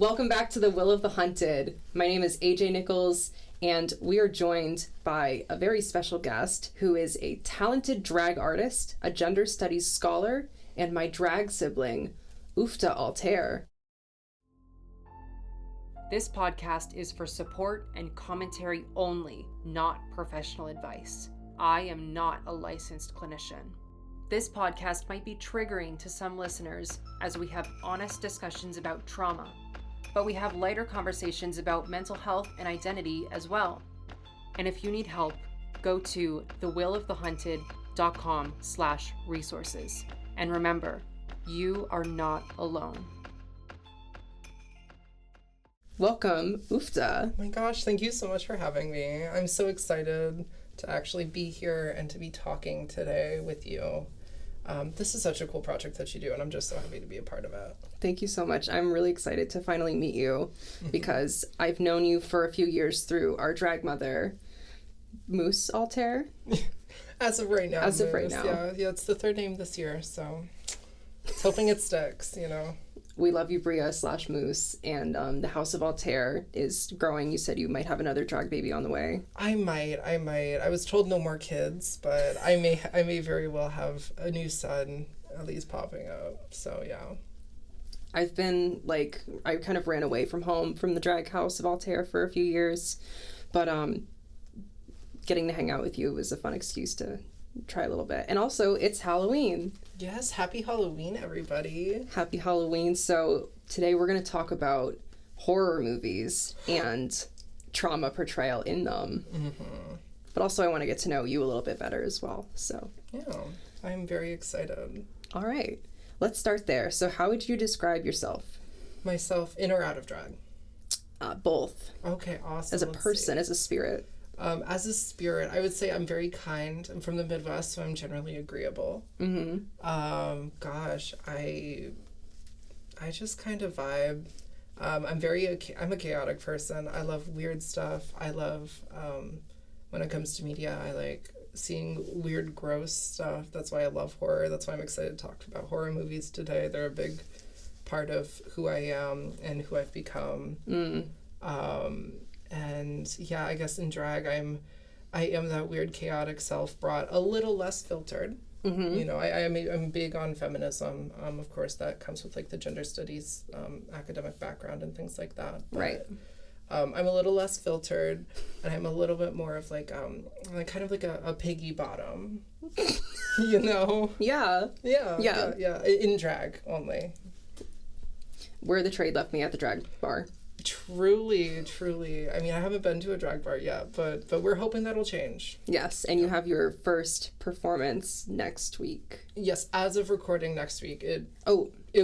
Welcome back to The Will of the Hunted. My name is AJ Nichols, and we are joined by a very special guest who is a talented drag artist, a gender studies scholar, and my drag sibling, Ooofta Altair. This podcast is for support and commentary only, not professional advice. I am not a licensed clinician. This podcast might be triggering to some listeners as we have honest discussions about trauma, but we have lighter conversations about mental health and identity as well. And if you need help, go to thewillofthehunted.com/resources. And remember, you are not alone. Welcome, Ooofta. Oh my gosh, thank you so much for having me. I'm so excited to actually be here and to be talking today with you. This is such a cool project that you do, and I'm just so happy to be a part of it. Thank you so much. I'm really excited to finally meet you because I've known you for a few years through our drag mother, Ooofta Altair. As of right now. Yeah, it's the third name this year, so hoping it sticks, you know. We love you, Bria/Moose, and the House of Altair is growing. You said you might have another drag baby on the way. I might. I was told no more kids, but I may very well have a new son at least popping up. So yeah. I've been I kind of ran away from home from the drag House of Altair for a few years, but getting to hang out with you was a fun excuse to try a little bit. And also, it's Halloween. Yes, happy Halloween, everybody. Happy Halloween. So today we're going to talk about horror movies and trauma portrayal in them. Mm-hmm. But also I want to get to know you a little bit better as well. So yeah, I'm very excited. All right, let's start there. So how would you describe yourself? Myself in or out of drag? Both. Okay, awesome. As a person, as a spirit. As a spirit, I would say I'm very kind. I'm from the Midwest, so I'm generally agreeable. Mm-hmm. Gosh, I just kind of vibe. I'm a chaotic person. I love weird stuff. I love, when it comes to media, I like seeing weird, gross stuff. That's why I love horror. That's why I'm excited to talk about horror movies today. They're a big part of who I am and who I've become. And yeah, I guess in drag, I am that weird, chaotic self brought a little less filtered. Mm-hmm. You know, I'm big on feminism. Of course, that comes with like the gender studies academic background and things like that. But, right. I'm a little less filtered, and I'm a little bit more of like kind of like a piggy bottom. You know? Yeah. Yeah. In drag only. Where the trade left me at the drag bar. Truly. I mean, I haven't been to a drag bar yet, but we're hoping that'll change. Yes, and you have your first performance next week. Yes, as of recording next week. It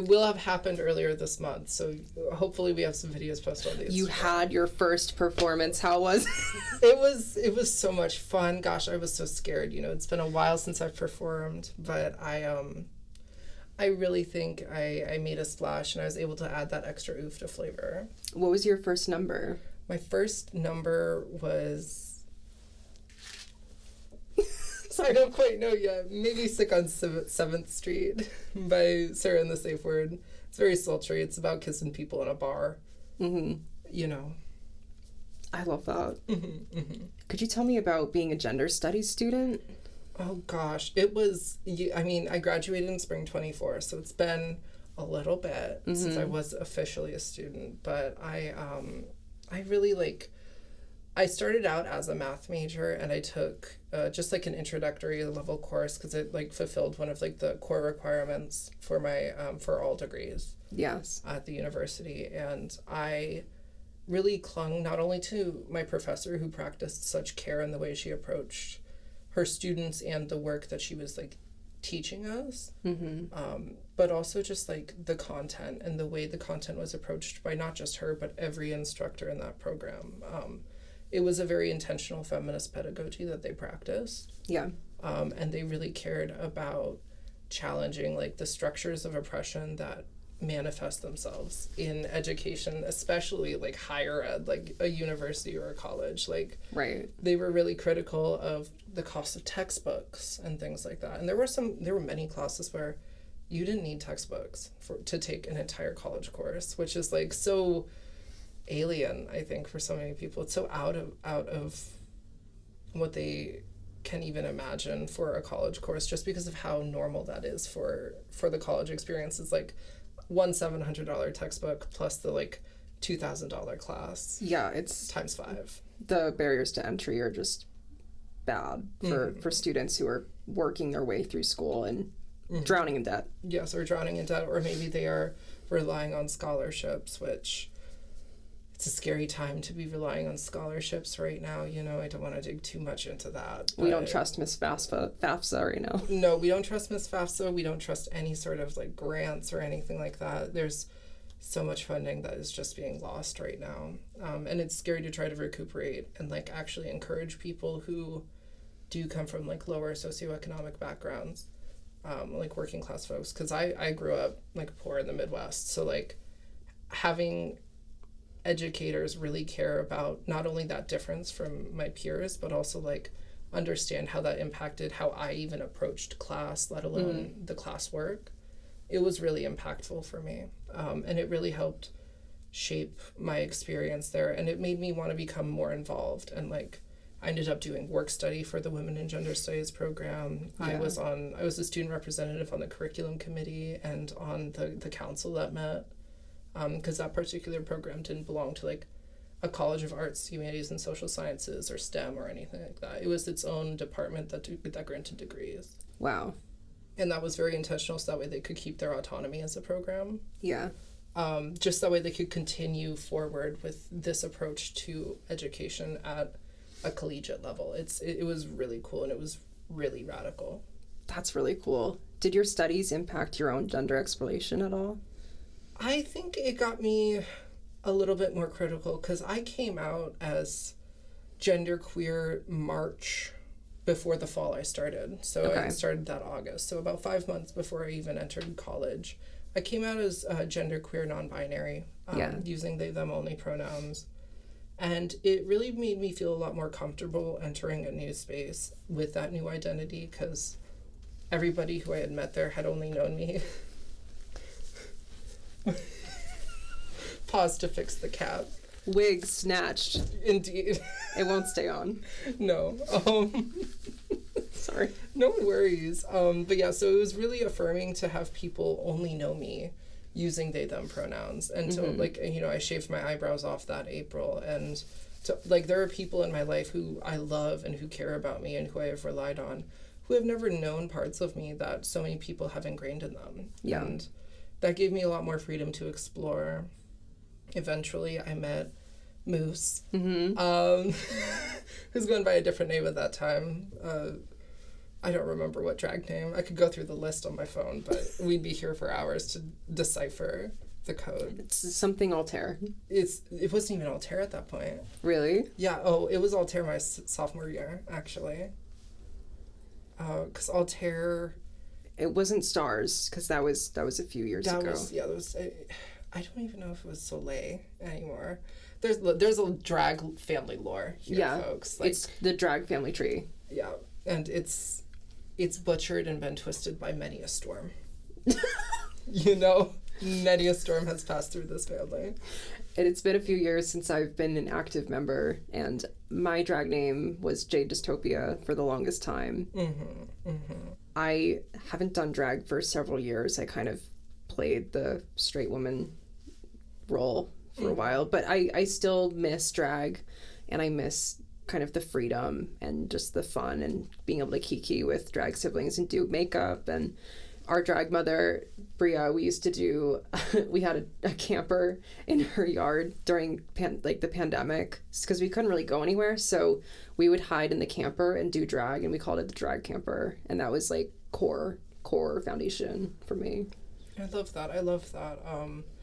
will have happened earlier this month, so hopefully we have some videos posted on these. You had your first performance. How was it? It was so much fun. Gosh, I was so scared. You know, it's been a while since I've performed, but I really think I made a splash, and I was able to add that extra Ooofta flavor. What was your first number? My first number was... I don't quite know yet. Maybe Sick on 7th Street by Sarah and the Safe Word. It's very sultry. It's about kissing people in a bar. Mm-hmm. You know. I love that. Mm-hmm, mm-hmm. Could you tell me about being a gender studies student? Oh gosh, it was, I graduated in spring 24, so it's been a little bit since I was officially a student, but I really I started out as a math major, and I took just like an introductory level course because it like fulfilled one of like the core requirements for my, for all degrees. Yes. At the university, and I really clung not only to my professor who practiced such care in the way she approached her students and the work that she was like teaching us, but also just like the content and the way the content was approached by not just her but every instructor in that program. It was a very intentional feminist pedagogy that they practiced. Yeah. And they really cared about challenging like the structures of oppression that manifest themselves in education, especially like higher ed, like a university or a college. Like, right. They were really critical of the cost of textbooks and things like that. And there were many classes where you didn't need textbooks to take an entire college course, which is like so alien, I think, for so many people. It's so out of what they can even imagine for a college course, just because of how normal that is for the college experience. It's like one $700 textbook plus the like $2,000 class. Yeah, it's times 5. The barriers to entry are just bad for students who are working their way through school and drowning in debt. Yes, or drowning in debt, or maybe they are relying on scholarships, which it's a scary time to be relying on scholarships right now. You know, I don't want to dig too much into that. We don't trust Miss FAFSA right now. No, we don't trust Miss FAFSA. We don't trust any sort of like grants or anything like that. There's so much funding that is just being lost right now. And it's scary to try to recuperate and like actually encourage people who do come from like lower socioeconomic backgrounds, like working class folks. Because I grew up like poor in the Midwest. So like having educators really care about not only that difference from my peers, but also like understand how that impacted how I even approached class, let alone the classwork. It was really impactful for me. And it really helped shape my experience there. And it made me want to become more involved. And like, I ended up doing work study for the Women in Gender Studies program. Yeah. I was a student representative on the curriculum committee and on the council that met. Because that particular program didn't belong to like a college of arts, humanities, and social sciences or STEM or anything like that. It was its own department that granted degrees. Wow. And that was very intentional, so that way they could keep their autonomy as a program. Yeah. Just that way they could continue forward with this approach to education at a collegiate level. It was really cool, and it was really radical. That's really cool. Did your studies impact your own gender exploration at all? I think it got me a little bit more critical because I came out as genderqueer March before the fall I started. So okay. I started that August. So about 5 months before I even entered college. I came out as genderqueer non-binary, using they, them only pronouns. And it really made me feel a lot more comfortable entering a new space with that new identity because everybody who I had met there had only known me. Pause to fix the cap. Wig snatched. Indeed. It won't stay on. No. Sorry. No worries. But yeah, so it was really affirming to have people only know me using they, them pronouns. And to, like, you know, I shaved my eyebrows off that April. And, to, like, there are people in my life who I love and who care about me and who I have relied on who have never known parts of me that so many people have ingrained in them. Yeah. And that gave me a lot more freedom to explore. Eventually, I met Moose, who's going by a different name at that time. I don't remember what drag name. I could go through the list on my phone, but we'd be here for hours to decipher the code. It's something Altair. It wasn't even Altair at that point. Really? Yeah. Oh, it was Altair my sophomore year, actually. Because Altair. It wasn't Stars, because that was a few years ago. That was. I don't even know if it was Soleil anymore. There's a drag family lore here, folks. Like, it's the drag family tree. Yeah, and it's butchered and been twisted by many a storm. You know, many a storm has passed through this family. And it's been a few years since I've been an active member, and my drag name was Jade Dystopia for the longest time. I haven't done drag for several years. I kind of played the straight woman role for a while, but I still miss drag, and I miss kind of the freedom and just the fun and being able to kiki with drag siblings and do makeup. And our drag mother, Bria, we used to do, we had a camper in her yard during the pandemic because we couldn't really go anywhere. So we would hide in the camper and do drag, and we called it the drag camper. And that was like core foundation for me. I love that.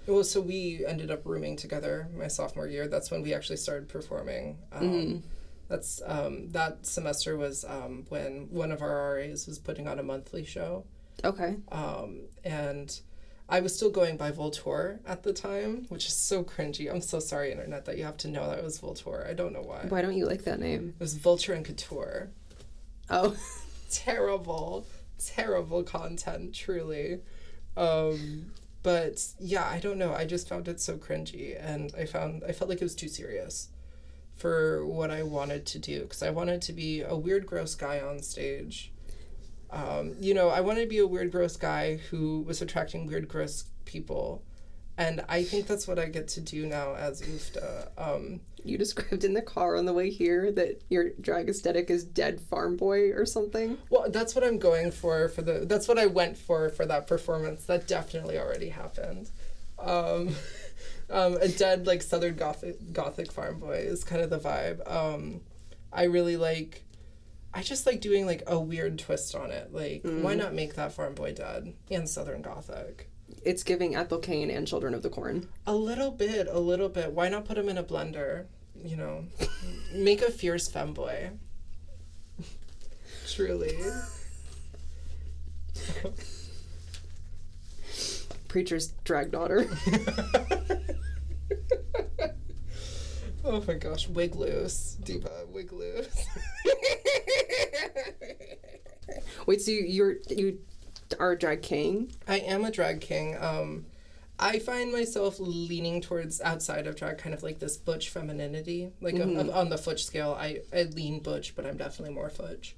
Well, so we ended up rooming together my sophomore year. That's when we actually started performing. That's that semester was when one of our RAs was putting on a monthly show. Okay. And I was still going by Voltaire at the time, which is so cringy. I'm so sorry, Internet, that you have to know that it was Voltaire. I don't know why. Why don't you like that name? It was Vulture and Couture. Oh. Terrible content, truly. But yeah, I don't know. I just found it so cringy, and I felt like it was too serious for what I wanted to do, because I wanted to be a weird, gross guy on stage. I wanted to be a weird, gross guy who was attracting weird, gross people. And I think that's what I get to do now as Ooofta. You described in the car on the way here that your drag aesthetic is dead farm boy or something. Well, that's what I'm going for that's what I went for that performance. That definitely already happened. A dead, like, Southern Gothic farm boy is kind of the vibe. I just like doing, like, a weird twist on it. Like, why not make that farm boy dead and Southern Gothic? It's giving Ethel Cain and Children of the Corn. A little bit. Why not put him in a blender? Make a fierce femboy. Truly. Preacher's drag daughter. Oh my gosh, wig loose. Diva, wig loose. Wait, so you are a drag king? I am a drag king. I find myself leaning towards, outside of drag, kind of like this butch femininity. Like, on the Futch scale, I lean butch, but I'm definitely more Futch.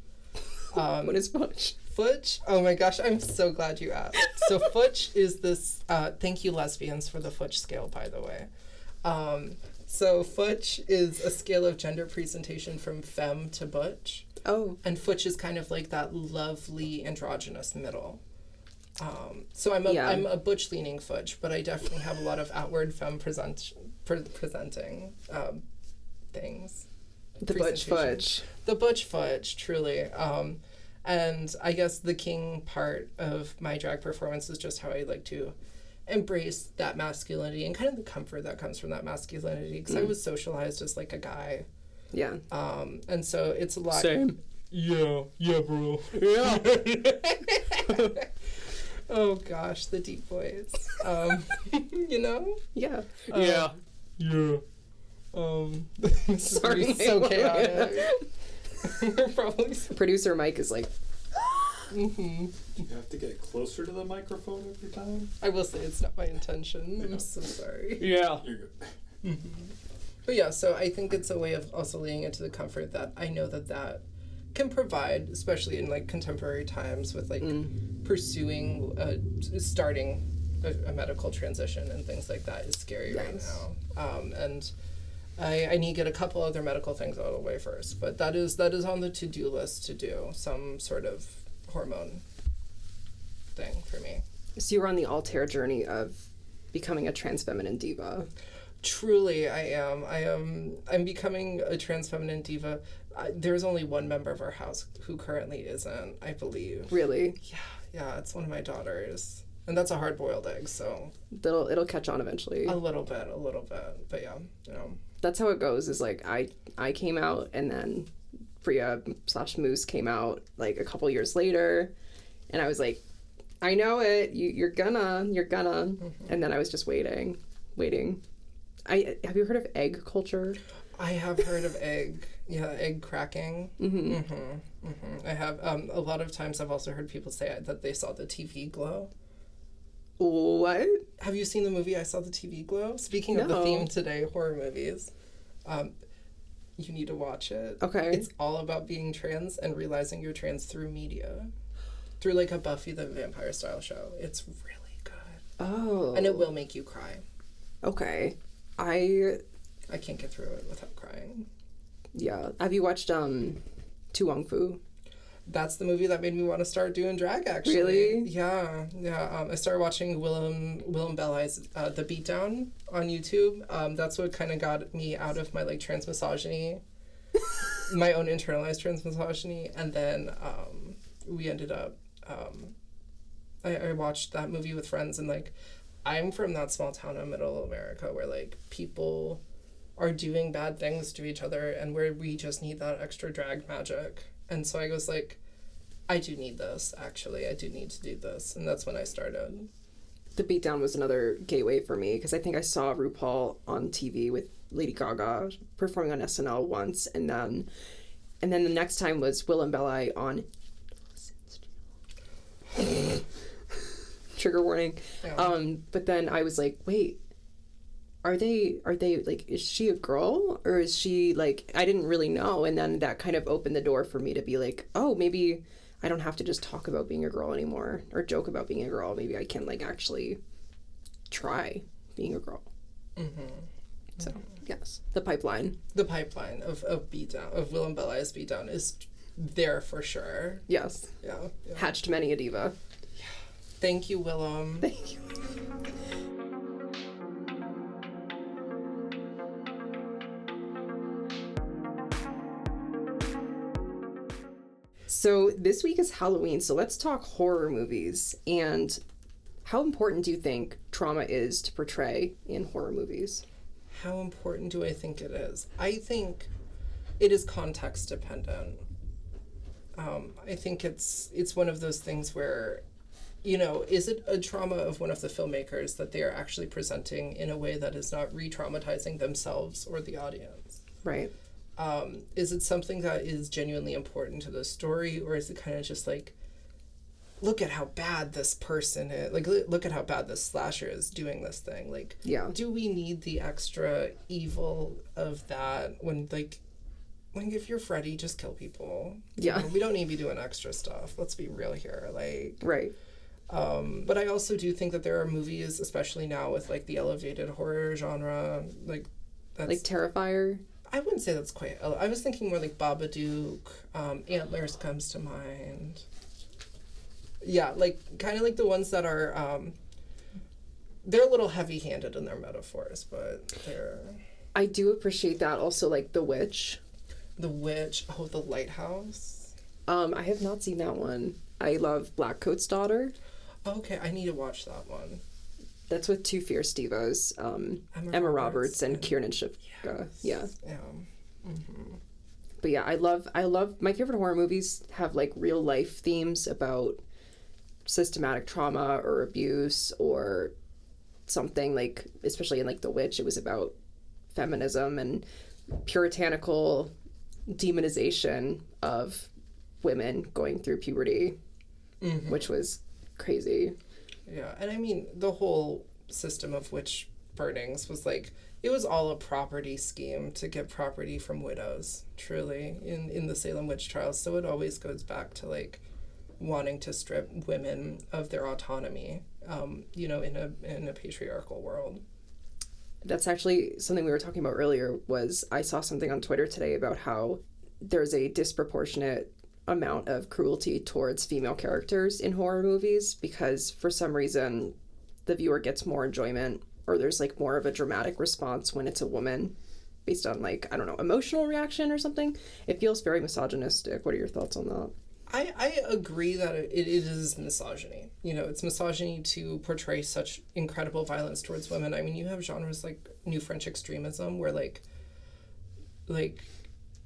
What is Futch? Futch? Oh my gosh, I'm so glad you asked. So Futch is this, thank you lesbians for the Futch scale, by the way. So Futch is a scale of gender presentation from femme to butch. Oh. And Futch is kind of like that lovely androgynous middle. So I'm a butch leaning Futch, but I definitely have a lot of outward femme presenting things. The butch Futch. The butch Futch, truly. And I guess the king part of my drag performance is just how I like to embrace that masculinity and kind of the comfort that comes from that masculinity, because I was socialized as, like, a guy. Yeah. And so it's a lot. Same. Yeah, bro. Yeah. Oh gosh, the deep voice. Yeah. Yeah. Sorry, so chaotic. Probably. Producer Mike is like. Mm-hmm. You have to get closer to the microphone every time? I will say it's not my intention. I'm so sorry. Yeah. You're good. Mm-hmm. But yeah, so I think it's a way of also leaning into the comfort that I know that can provide, especially in, like, contemporary times with, like, pursuing, starting a medical transition and things like that is scary right now. And I need to get a couple other medical things out of the way first, but that is on the to-do list to do, some sort of hormone thing for me. So you were on the Altair journey of becoming a trans feminine diva. Truly, I am. I'm becoming a trans feminine diva. There's only one member of our house who currently isn't, I believe. Really? Yeah, it's one of my daughters. And that's a hard-boiled egg, so... It'll catch on eventually. A little bit. But yeah, That's how it goes, is, like, I came out, and then Priya/Moose came out, like, a couple years later, and I was like, I know it, you're gonna, and then I was just waiting. Have you heard of egg culture? I have heard of egg cracking. I have, a lot of times I've also heard people say that they saw the TV glow. What? Have you seen the movie I Saw the TV Glow? Speaking of the theme today, horror movies. You need to watch it. Okay. It's all about being trans and realizing you're trans through media. Through, like, a Buffy the Vampire style show. It's really good. Oh. And it will make you cry. Okay. I can't get through it without crying. Yeah. Have you watched Tu Wong Fu? That's the movie that made me want to start doing drag, actually. Really? Yeah. I started watching Willem Belli's The Beatdown on YouTube. That's what kind of got me out of my, like, trans misogyny, my own internalized trans misogyny, and then we ended up. I watched that movie with friends, and, like, I'm from that small town in middle America where, like, people are doing bad things to each other, and where we just need that extra drag magic. And so I was like, I do need this, actually. I do need to do this. And that's when I started. The Beatdown was another gateway for me, because I think I saw RuPaul on TV with Lady Gaga performing on SNL once, and then the next time was Willem Belli on trigger warning. Yeah. But then I was like, wait, are they like, is she a girl or is she like, I didn't really know. And then that kind of opened the door for me to be like, oh, maybe I don't have to just talk about being a girl anymore or joke about being a girl. Maybe I can like actually try being a girl. So yes, the pipeline of beatdown, of Will and Bella as beatdown is there for sure. Yes. Yeah. Hatched many a diva. Thank you, Willem. Thank you. So this week is Halloween, so let's talk horror movies. And how important do you think trauma is to portray in horror movies? How important do I think it is? I think it is context dependent. I think it's one of those things where, you know, is it a trauma of one of the filmmakers that they are actually presenting in a way that is not re-traumatizing themselves or the audience? Right. Is it something that is genuinely important to the story, or is it kind of just like, look at how bad this person is, like, look at how bad this slasher is doing this thing? Like, Yeah. do we need the extra evil of that when, like if you're Freddy, just kill people. Yeah. You know, we don't need to be doing extra stuff. Let's be real here. Like, Right. But I also do think that there are movies, especially now with like the elevated horror genre, like that's Like Terrifier. I wouldn't say that's quite. I was thinking more like Babadook, Antlers comes to mind. Yeah, like kind of like the ones that are. They're a little heavy-handed in their metaphors, but they're. I do appreciate that. Also, like The Witch. The Witch. Oh, The Lighthouse. I have not seen that one. I love Blackcoat's Daughter. Okay, I need to watch that one. That's with two fierce divas, Emma Roberts and Kiernan Shipka. Yes. Yeah. Yeah. But yeah, I love my favorite horror movies have like real life themes about systematic trauma or abuse or something, like especially in like The Witch, it was about feminism and puritanical demonization of women going through puberty, which was crazy. Yeah, and I mean, the whole system of witch burnings was like, it was all a property scheme to get property from widows, truly, in the Salem witch trials. So it always goes back to like wanting to strip women of their autonomy, you know, in a patriarchal world. That's actually something we were talking about earlier. Was I saw something on Twitter today about how there's a disproportionate amount of cruelty towards female characters in horror movies because for some reason the viewer gets more enjoyment or there's like more of a dramatic response when it's a woman based on like, I don't know, emotional reaction or something. It feels very misogynistic. What are your thoughts on that? I agree that it is misogyny. You know, it's misogyny to portray such incredible violence towards women. I mean, you have genres like New French extremism where like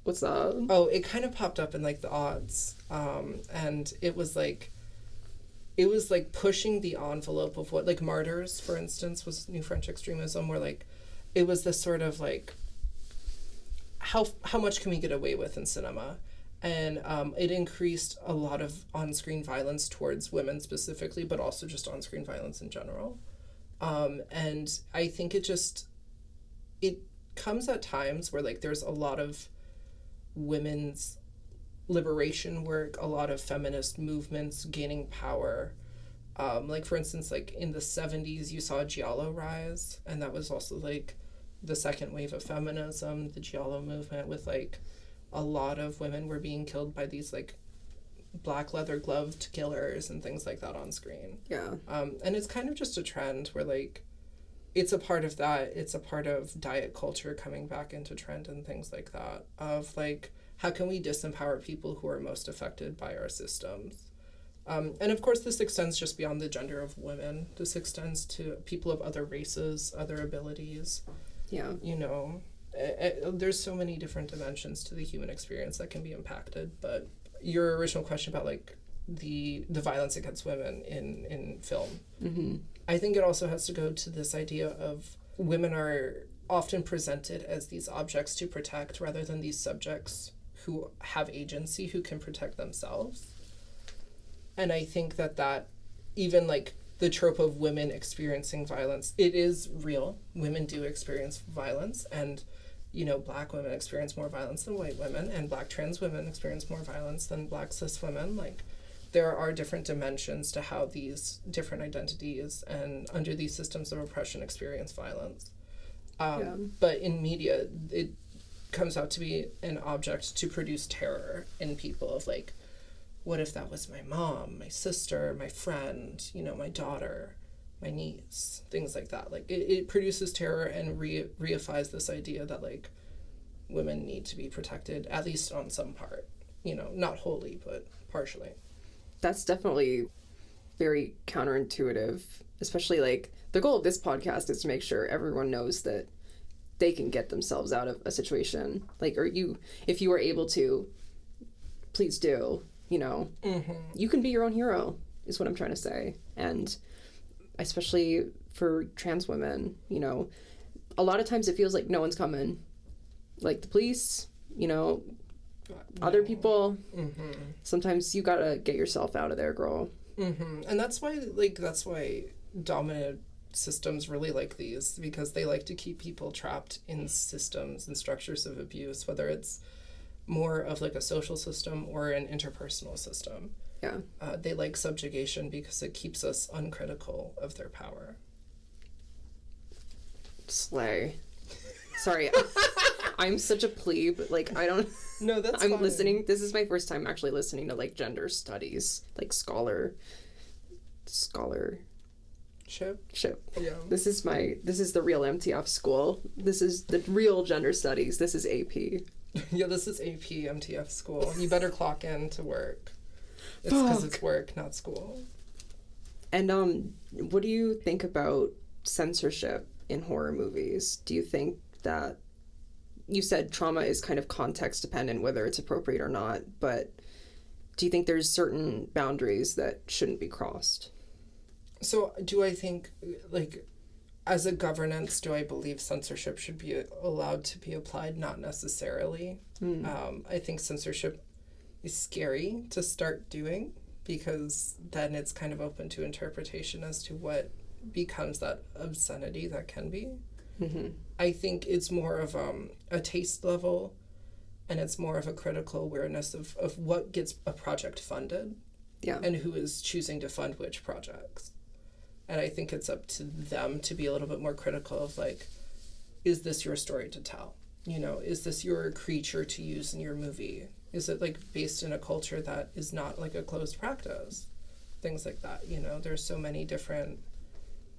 What's that? Oh, it kind of popped up in like the aughts, and it was like pushing the envelope of what, like Martyrs, for instance, was New French extremism, where like it was this sort of like how much can we get away with in cinema, and it increased a lot of on-screen violence towards women specifically, but also just on-screen violence in general, and I think it comes at times where like there's a lot of women's liberation work, a lot of feminist movements gaining power. Like for instance, like in the 70s you saw Giallo rise, and that was also like the second wave of feminism, the Giallo movement, with like a lot of women were being killed by these like black leather gloved killers and things like that on screen. Yeah. And it's kind of just a trend where like it's a part of that. It's a part of diet culture coming back into trend and things like that, of like, how can we disempower people who are most affected by our systems? And of course, this extends just beyond the gender of women. This extends to people of other races, other abilities. Yeah. You know, there's so many different dimensions to the human experience that can be impacted. But your original question about like the violence against women in film, I think it also has to go to this idea of women are often presented as these objects to protect rather than these subjects who have agency, who can protect themselves. And I think that even like the trope of women experiencing violence. It is real. Women do experience violence, and Black women experience more violence than white women, and Black trans women experience more violence than Black cis women. Like, there are different dimensions to how these different identities and under these systems of oppression experience violence. But in media, it comes out to be an object to produce terror in people of like, what if that was my mom, my sister, my friend, my daughter, my niece, things like that. Like, it produces terror and reifies this idea that like women need to be protected, at least on some part, not wholly, but partially. That's definitely very counterintuitive, especially like the goal of this podcast is to make sure everyone knows that they can get themselves out of a situation. Like, if you are able to, please do, you can be your own hero is what I'm trying to say. And especially for trans women, a lot of times it feels like no one's coming. Like the police, other people. Sometimes you gotta get yourself out of there, girl. And that's why dominant systems really like these, because they like to keep people trapped in systems and structures of abuse, whether it's more of like a social system or an interpersonal system. Yeah. They like subjugation because it keeps us uncritical of their power. Slay. Sorry, I'm such a plebe. Like, I don't... No, that's I'm fine. listening. This is my first time actually listening to, like, gender studies. Like, scholarship. Yeah. This is the real MTF school. This is the real gender studies. This is AP. Yeah, this is AP MTF school. You better clock in to work. It's because it's work, not school. And what do you think about censorship in horror movies? Do you think that, you said trauma is kind of context dependent, whether it's appropriate or not, but do you think there's certain boundaries that shouldn't be crossed? So do I think, like, as a governance, do I believe censorship should be allowed to be applied? Not necessarily. I think censorship is scary to start doing, because then it's kind of open to interpretation as to what becomes that obscenity that can be. I think it's more of a taste level, and it's more of a critical awareness of what gets a project funded, and who is choosing to fund which projects. And I think it's up to them to be a little bit more critical of, like, is this your story to tell? Is this your creature to use in your movie? Is it, like, based in a culture that is not, like, a closed practice? Things like that, There's so many different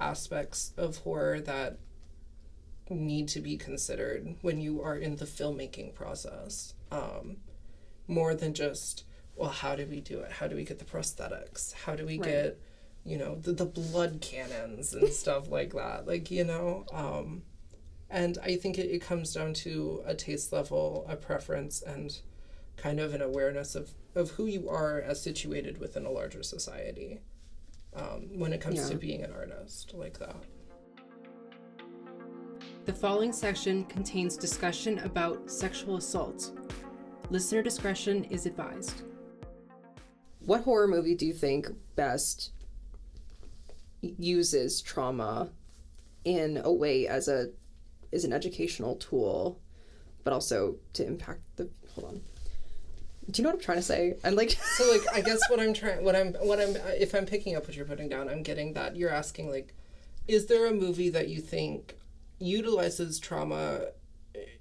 aspects of horror that need to be considered when you are in the filmmaking process. More than just, well, how do we do it? How do we get the prosthetics? How do we get, the blood cannons and stuff like that? Like, and I think it comes down to a taste level, a preference, and kind of an awareness of who you are as situated within a larger society when it comes to being an artist like that. The following section contains discussion about sexual assault. Listener discretion is advised. What horror movie do you think best uses trauma in a way as an educational tool, but also to impact the... Hold on. Do you know what I'm trying to say? I'm like... So, like, I guess if I'm picking up what you're putting down, I'm getting that you're asking, like, is there a movie that you think utilizes trauma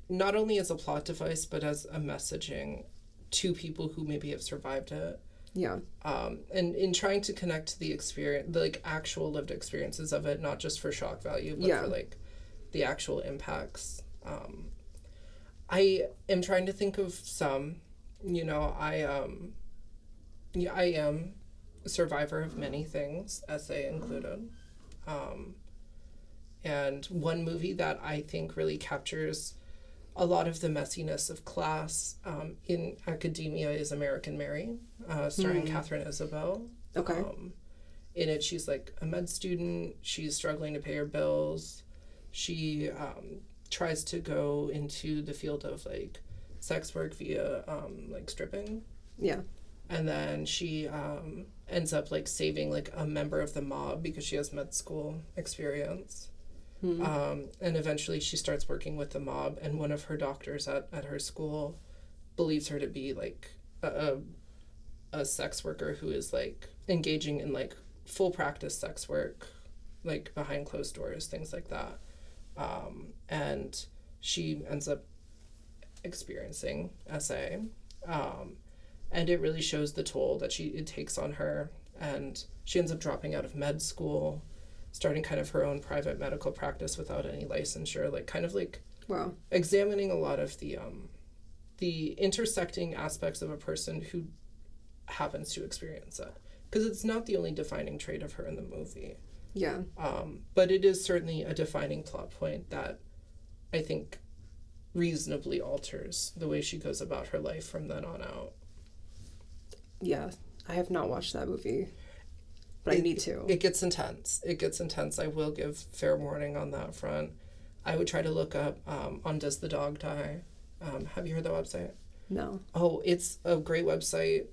not only as a plot device, but as a messaging to people who maybe have survived it? Yeah. And in trying to connect to the experience, the, like, actual lived experiences of it, not just for shock value, but for, like, the actual impacts. I am trying to think of some. I am a survivor of many things, essay included. And one movie that I think really captures a lot of the messiness of class in academia is American Mary, starring Catherine Isabel. Okay. In it, she's like a med student. She's struggling to pay her bills. She tries to go into the field of, like, sex work via like stripping. Yeah. And then she ends up like saving like a member of the mob because she has med school experience. And eventually she starts working with the mob, and one of her doctors at her school believes her to be like a sex worker who is like engaging in like full practice sex work, like behind closed doors, things like that. And she ends up experiencing SA. And it really shows the toll that it takes on her. And she ends up dropping out of med school, starting kind of her own private medical practice without any licensure, like kind of like Wow. examining a lot of the intersecting aspects of a person who happens to experience it. Because it's not the only defining trait of her in the movie. Yeah. But it is certainly a defining plot point that I think reasonably alters the way she goes about her life from then on out. Yeah. I have not watched that movie, but I need to. It gets intense. I will give fair warning on that front. I would try to look up on Does the Dog Die? Have you heard the website? No. Oh, it's a great website.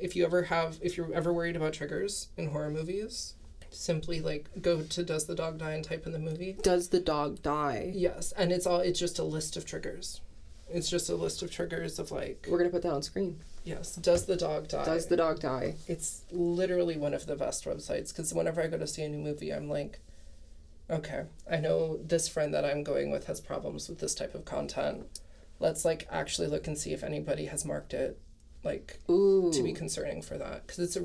If you're ever worried about triggers in horror movies, simply like go to Does the Dog Die and type in the movie. Does the dog die? Yes, and it's just a list of triggers. It's just a list of triggers of like... We're going to put that on screen. Yes, Does the Dog Die? Does the dog die? It's literally one of the best websites, because whenever I go to see a new movie, I'm like, okay, I know this friend that I'm going with has problems with this type of content. Let's like actually look and see if anybody has marked it like Ooh. to be concerning for that, because it's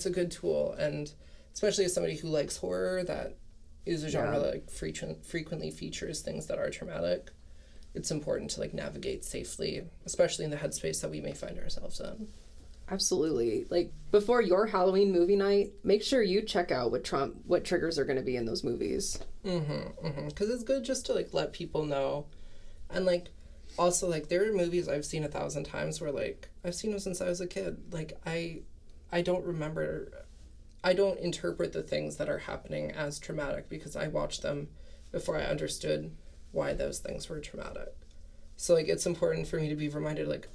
a good tool, and especially as somebody who likes horror, that is a genre that like frequently features things that are traumatic. It's important to like navigate safely, especially in the headspace that we may find ourselves in. Absolutely. Like, before your Halloween movie night, make sure you check out what triggers are going to be in those movies. Because it's good just to like let people know. And like also like there are movies I've seen 1,000 times where like I've seen them since I was a kid. Like I don't interpret the things that are happening as traumatic because I watched them before I understood why those things were traumatic. So like it's important for me to be reminded like,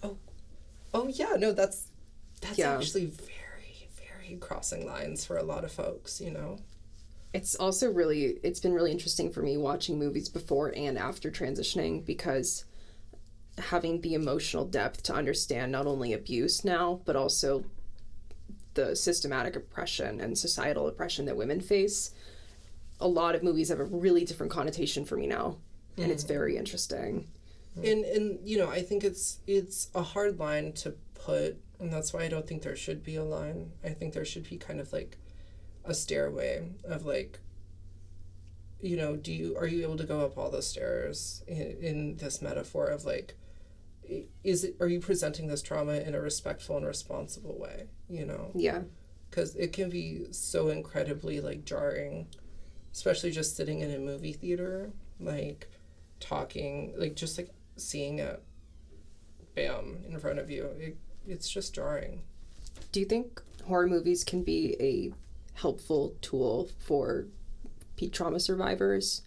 oh yeah, no, that's actually very, very crossing lines for a lot of folks, you know? It's been really interesting for me watching movies before and after transitioning, because having the emotional depth to understand not only abuse now, but also the systematic oppression and societal oppression that women face. A lot of movies have a really different connotation for me now, and it's very interesting. And you know, I think it's a hard line to put, and that's why I don't think there should be a line. I think there should be kind of like a stairway of like, you know, are you able to go up all the stairs in this metaphor of like, are you presenting this trauma in a respectful and responsible way, you know? Yeah. Because it can be so incredibly like jarring, especially just sitting in a movie theater, like talking, like just like seeing it, bam, in front of you. It's just jarring. Do you think horror movies can be a helpful tool for trauma survivors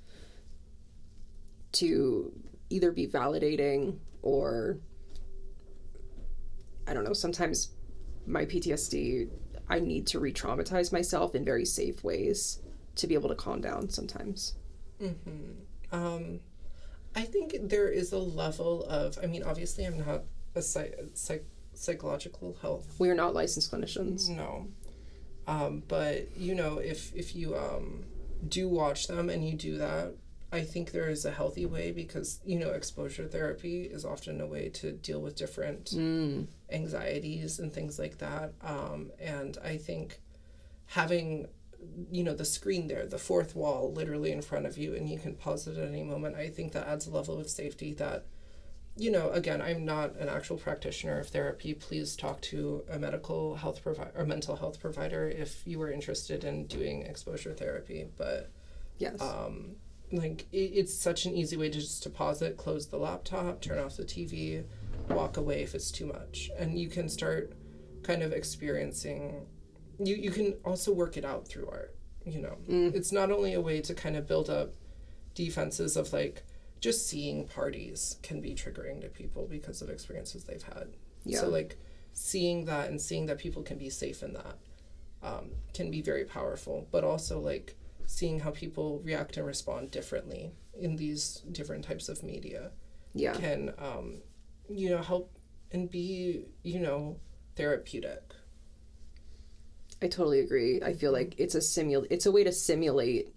to either be validating or, I don't know, sometimes my PTSD, I need to re-traumatize myself in very safe ways to be able to calm down sometimes? I think there is a level of, I mean, obviously I'm not a psychological health. We are not licensed clinicians. No. But, you know, if you do watch them and you do that, I think there is a healthy way, because, you know, exposure therapy is often a way to deal with different anxieties and things like that. And I think having, you know, the screen there, the fourth wall literally in front of you, and you can pause it at any moment, I think that adds a level of safety that, you know, again, I'm not an actual practitioner of therapy. Please talk to a medical health provider or mental health provider if you are interested in doing exposure therapy. But yes, like it's such an easy way to pause it, close the laptop, turn off the TV, walk away if it's too much, and you can start kind of experiencing. You can also work it out through art. You know, it's not only a way to kind of build up defenses of like. Just seeing parties can be triggering to people because of experiences they've had. Yeah. So like seeing that and seeing that people can be safe in that can be very powerful. But also, like, seeing how people react and respond differently in these different types of media can, help and be, therapeutic. I totally agree. I feel like it's a way to simulate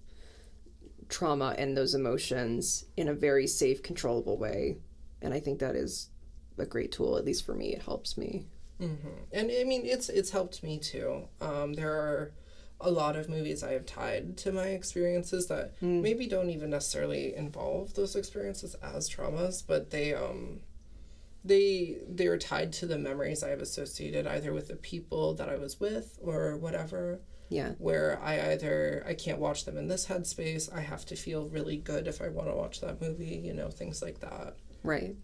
trauma and those emotions in a very safe, controllable way. And I think that is a great tool. At least for me, it helps me. Mm-hmm. And I mean, it's helped me too. There are a lot of movies I have tied to my experiences that maybe don't even necessarily involve those experiences as traumas, but they're tied to the memories I have associated either with the people that I was with or whatever. Yeah. Where I can't watch them in this headspace. I have to feel really good if I want to watch that movie, things like that. Right.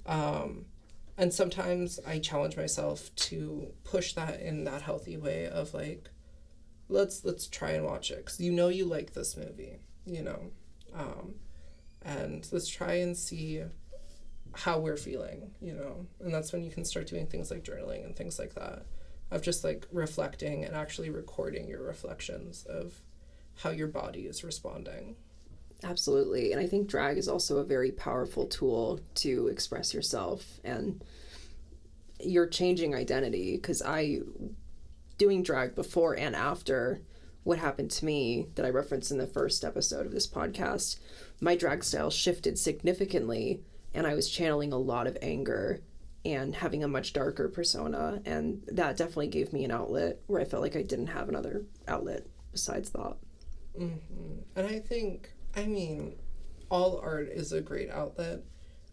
And sometimes I challenge myself to push that in that healthy way of like, let's try and watch it because you like this movie, and let's try and see how we're feeling, and that's when you can start doing things like journaling and things like that, of just like reflecting and actually recording your reflections of how your body is responding. Absolutely. And I think drag is also a very powerful tool to express yourself and your changing identity, because doing drag before and after what happened to me that I referenced in the first episode of this podcast, my drag style shifted significantly and I was channeling a lot of anger and having a much darker persona, and that definitely gave me an outlet where I felt like I didn't have another outlet besides that. Mm-hmm. And I think, all art is a great outlet.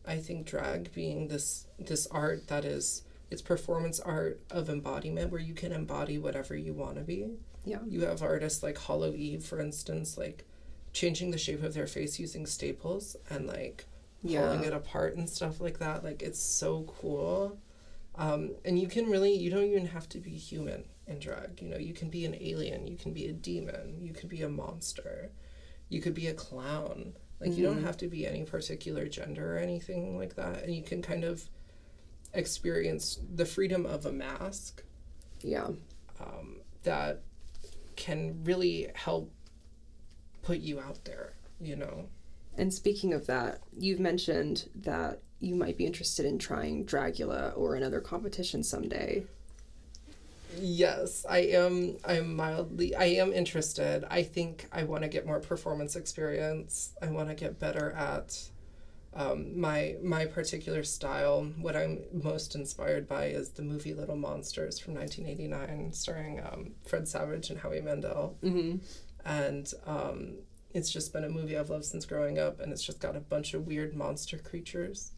I think drag being this art that is, it's performance art of embodiment where you can embody whatever you want to be. Yeah. You have artists like Hollow Eve, for instance, like changing the shape of their face using staples and like pulling it apart and stuff like that. Like, it's so cool. And you don't even have to be human in drag. You can be an alien, you can be a demon, you could be a monster, you could be a clown. Like, you don't have to be any particular gender or anything like that. And you can kind of experience the freedom of a mask. Yeah. That can really help put you out there, And speaking of that, you've mentioned that you might be interested in trying Dragula or another competition someday. Yes, I am. I am interested. I think I want to get more performance experience. I want to get better at my particular style. What I'm most inspired by is the movie Little Monsters from 1989, starring Fred Savage and Howie Mandel. Mm-hmm. And it's just been a movie I've loved since growing up, and it's just got a bunch of weird monster creatures.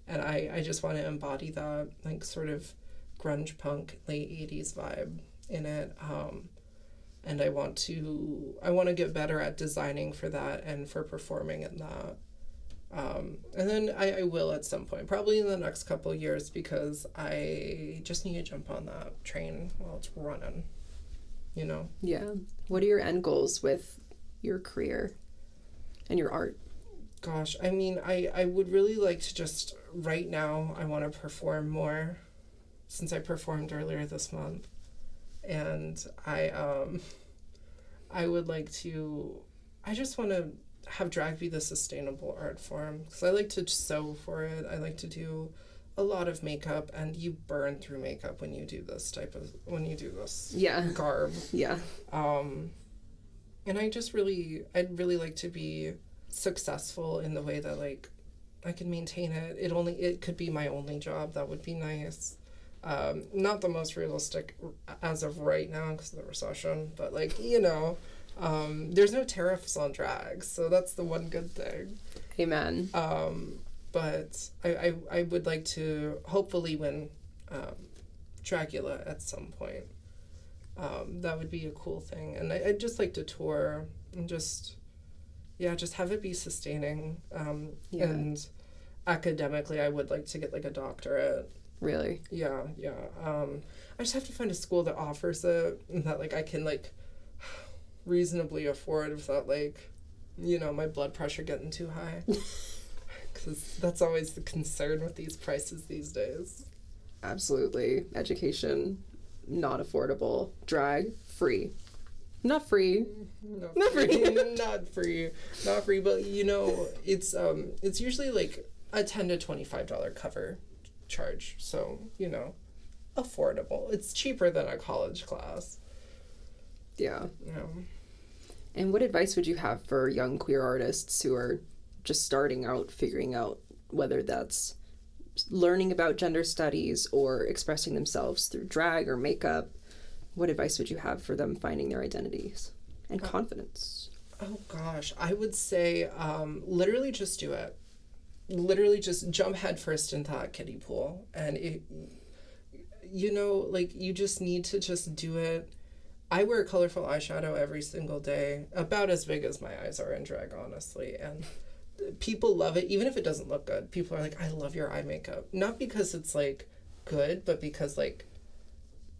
And I just want to embody that, like, sort of grunge punk late 80s vibe in it. And I want to get better at designing for that and for performing in that. And then I will at some point, probably in the next couple of years, because I just need to jump on that train while it's running, Yeah. What are your end goals with your career and your art? Gosh, I would really like to just, right now, I want to perform more, since I performed earlier this month. And I would like to, I just want to have drag be the sustainable art form, because I like to sew for it. I like to do a lot of makeup, and you burn through makeup when you do this garb. Yeah. And I'd really like to be successful in the way that, like, I can maintain it. It could be my only job. That would be nice. Not the most realistic as of right now because of the recession, but, like, there's no tariffs on drag, so that's the one good thing. Amen. But I would like to hopefully win Dragula at some point. That would be a cool thing. And I'd just like to tour and just have it be sustaining. And academically, I would like to get, like, a doctorate. Really? Yeah. I just have to find a school that offers it and that, like, I can, like, reasonably afford without, like, my blood pressure getting too high. Because that's always the concern with these prices these days. Absolutely. Education, not affordable. Drag, free. Not free. Not free. Not free. Not free, but you know, it's usually like a $10 to $25 cover charge. So, you know, affordable. It's cheaper than a college class. Yeah. Yeah. And what advice would you have for young queer artists who are just starting out, figuring out whether that's learning about gender studies or expressing themselves through drag or makeup? What advice would you have for them finding their identities and confidence? Oh gosh, I would say literally just do it. Literally just jump headfirst into that kiddie pool. And it, you know, like you just need to just do it. I wear colorful eyeshadow every single day, about as big as my eyes are in drag, honestly. And people love it, even if it doesn't look good. People are like, I love your eye makeup. Not because it's like good, but because like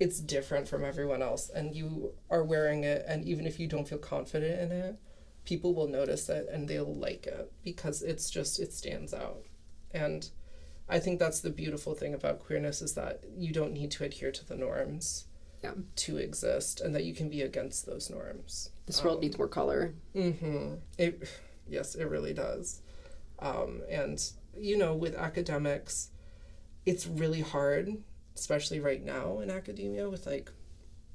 it's different from everyone else and you are wearing it, and even if you don't feel confident in it, people will notice it and they'll like it because it's just, it stands out. And I think that's the beautiful thing about queerness, is that you don't need to adhere to the norms to exist, and that you can be against those norms. This world needs more color. Yes, it really does. And, you know, with academics, it's really hard, especially right now in academia with like,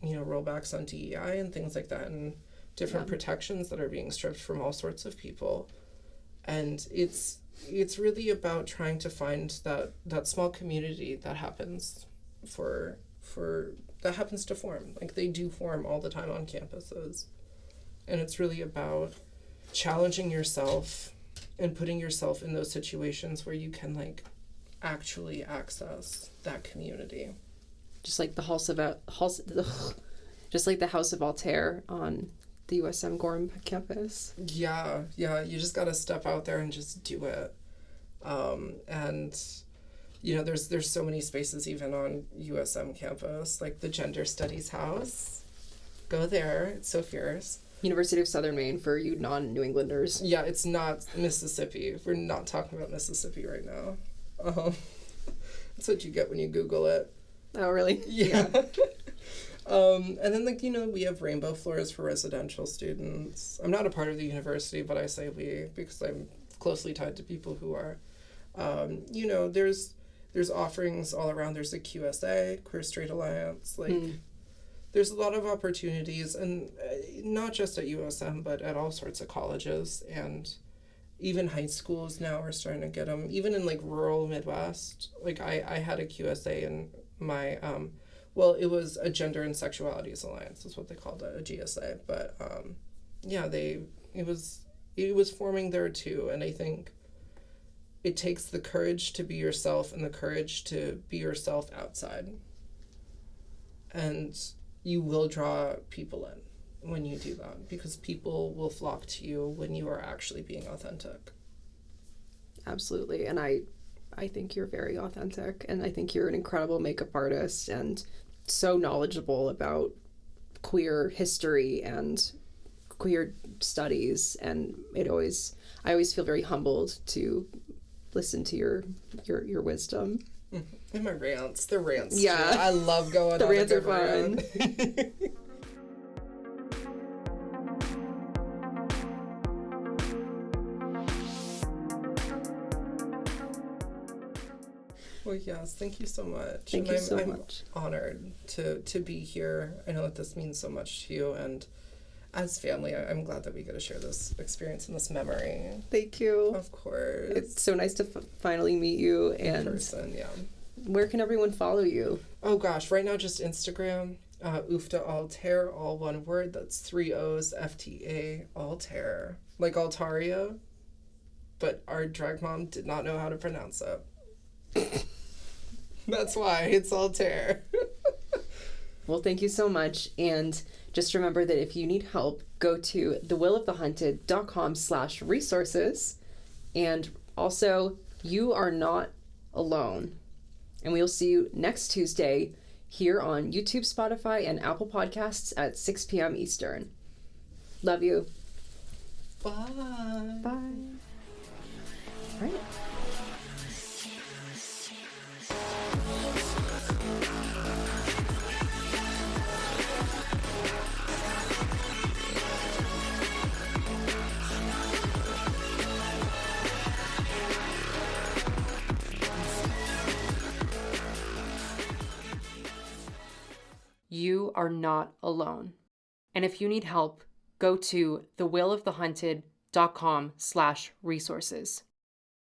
you know, rollbacks on DEI and things like that, and different protections that are being stripped from all sorts of people. And it's really about trying to find that small community that happens that happens to form. Like they do form all the time on campuses. And it's really about challenging yourself and putting yourself in those situations where you can like actually access that community. Just like the House of Altair on the USM Gorham campus. Yeah, you just gotta step out there and just do it. And you know, there's so many spaces even on USM campus, like the Gender Studies House. Go there, it's so fierce. University of Southern Maine for you non-New Englanders. Yeah, it's not Mississippi. We're not talking about Mississippi right now. That's what you get when you Google it. Oh, really? Yeah. And then, like, you know, we have rainbow floors for residential students. I'm not a part of the university, but I say we because I'm closely tied to people who are. You know, there's offerings all around. There's a QSA, Queer Straight Alliance. Like, there's a lot of opportunities, and not just at USM, but at all sorts of colleges, and even high schools now are starting to get them. Even in like rural Midwest, like I had a QSA in my well, it was a Gender and Sexualities Alliance is what they called it, a GSA. But yeah, it was forming there too, and I think it takes the courage to be yourself and the courage to be yourself outside. And you will draw people in when you do that, because people will flock to you when you are actually being authentic. Absolutely. And I think you're very authentic, and I think you're an incredible makeup artist and so knowledgeable about queer history and queer studies, and I always feel very humbled to listen to your wisdom. And my rants. The rants. Yeah. Too. I love going the on rants a are good fun. rant. Well, yes, thank you so much. Thank you so much. I'm honored to be here. I know that this means so much to you, and as family, I'm glad that we get to share this experience and this memory. Thank you. Of course. It's so nice to finally meet you. And in person, yeah. Where can everyone follow you? Oh gosh, right now just Instagram, Ooofta Altair, all one word. That's 3 O's, FTA, Altair. Like Altaria, but our drag mom did not know how to pronounce it. That's why it's Altair. Well, thank you so much. And just remember that if you need help, go to thewillofthehunted.com/resources. And also, you are not alone. And we'll see you next Tuesday here on YouTube, Spotify, and Apple Podcasts at 6 p.m. Eastern. Love you. Bye. Bye. All right. You are not alone. And if you need help, go to thewillofthehunted.com/resources.